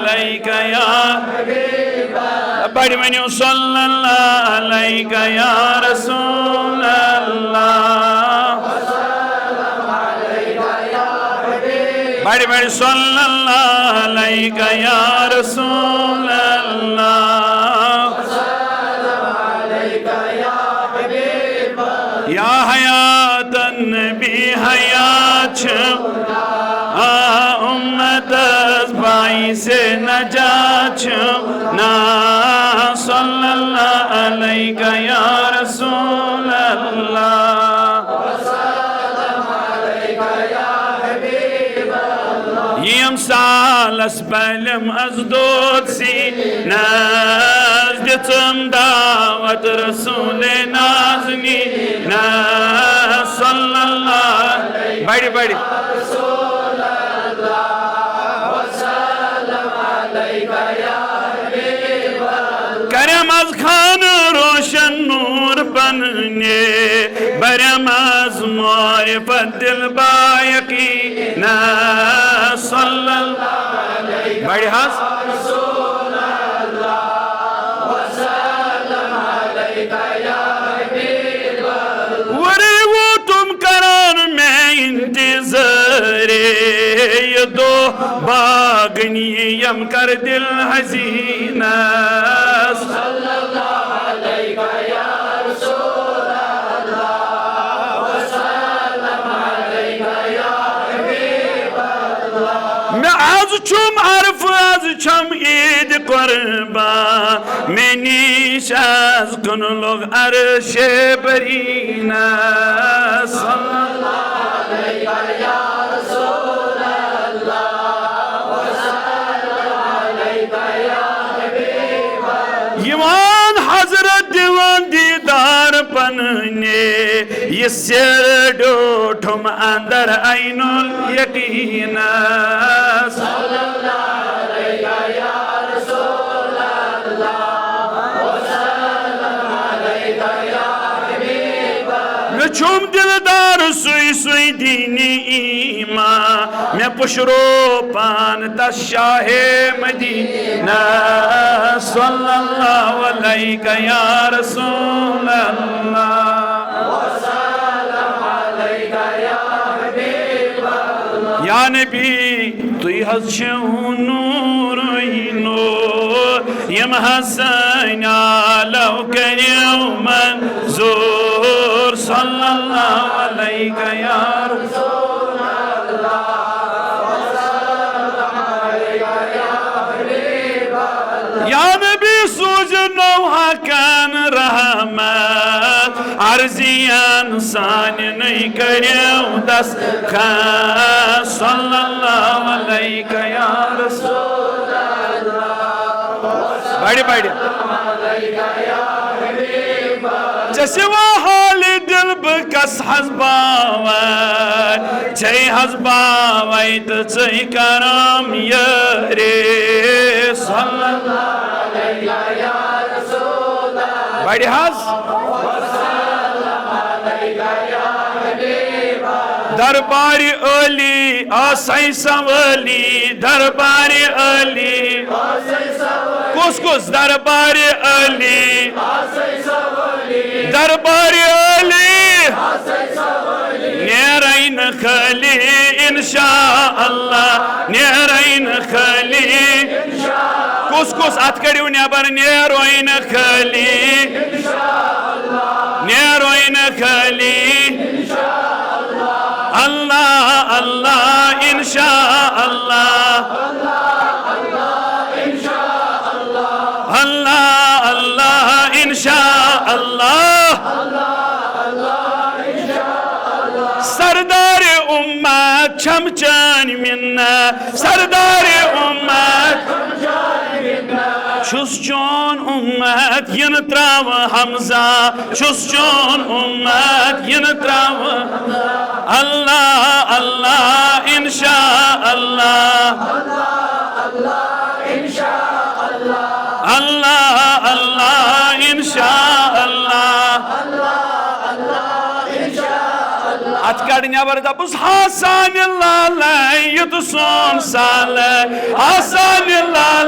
عليك يا بڑی ونیو صلی اللہ علیک یا رسول اللہ بڑی بڑی صلی اللہ علیک یا رسول اللہ یا حیات النبی حیات امت از باعث نجات نا صلی اللہ علیک یا رسول اللہ یم سالس بلم از دود سی ناز دتم دعوت رسول نازنی نا صلی اللہ بڑی بڑی کرم از خان روشن نور بننے برم از معرفت دل با یقینا صلی اللہ علیہ بڑی حس وری وہ تم کران میں انتظار یہ دو باغنی یم کر دل حزینہ صلی اللہ علیہ یا رسول اللہ وسلم علیہ یا حبیب اللہ میں آز چم عرف آز چم عید قربان میں نیش از کن لوگ عرش برینہ صلی اللہ علیہ یا رسول اللہ وسلم علیہ یا حبیب اللہ یوان حضرت دیوان دیدار پننے یہ سر ڈوٹھم اندر عین الیقین صلی اللہ علیہ یا رسول اللہ وسلم علیہ یا حبیب اللہ میں چھوم دلدار سوئی سوئی دینی ایمان میں پشرو پان تس شاہ مدینہ صلی اللہ علیہ یا رسول اللہ وسلم علیہ یا حبیب اللہ یا نبی توی حض چھو نور نور یم حسن آلو کریو منظور صلی اللہ علیہ یا رسول اللہ وسلم علیہ یا حبیب اللہ یا نبی سوج نوحہ کان رحمت عرضیان سانی نہیں کریو دست خان صلی اللہ علیہ یا رسول اللہ بڑی بڑی جیسے وہ حال دل بکس حزباوی چی حزباوی تچی کرم یری صلی اللہ علیہ یا رسول اللہ بڑی حز دربار علی آسائی سوالی دربار علی کس کس دربار علی دربار علی نیرین خلی انشاءاللہ نیرین خلی کس کس اتکڑیو نیبر نیروین خلی نیروین خلی اللہ اللہ انشاءاللہ اللہ اللہ انشاءاللہ سردار امت چمچان منا سردار امت چھس چون امت ین تراو حمزہ چھس چون امت ین تراو اللہ اللہ انشاءاللہ اللہ اللہ انشاءاللہ اتکڑ نیبر دپس حسان لالے یت سون سالے حسان لالے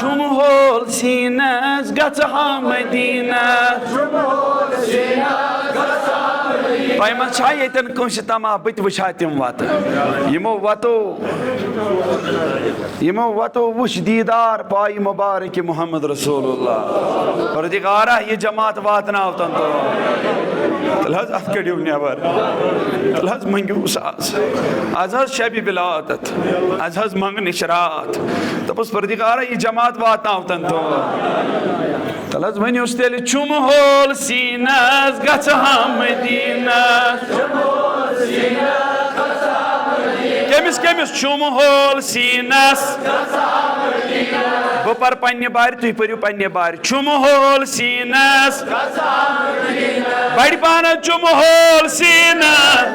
Şumhol sinez gatha Medina Payman çayeten konşitama bit vışatim vat Yemo vato vuş didar pay mübarek Muhammed Resulullah Pardigara ye cemaat vatna avtan to Laz afkedium never Laz mangu saz Azaz şebi biladat Azaz mang nişrat Tapos pardigara ye cemaat vatna avtan to Laz mani usteli çumhol sinez gatha Medina Kemis çumhol sinas Bu par panne bari tu pariu panne bari çumhol sinas Bari pana çumhol sinas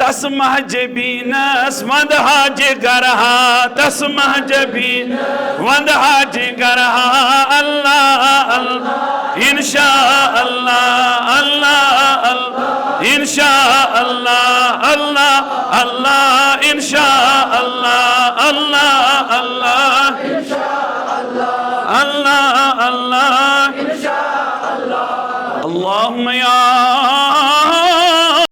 Tasmah jebinas vandha jigarha Tasmah jebin vandha jigarha Allah Allah İnşallah Allah Allah İnşallah Allah Allah İnşallah Allah Allah İnşallah Allah Allah İnşallah Allahümme ya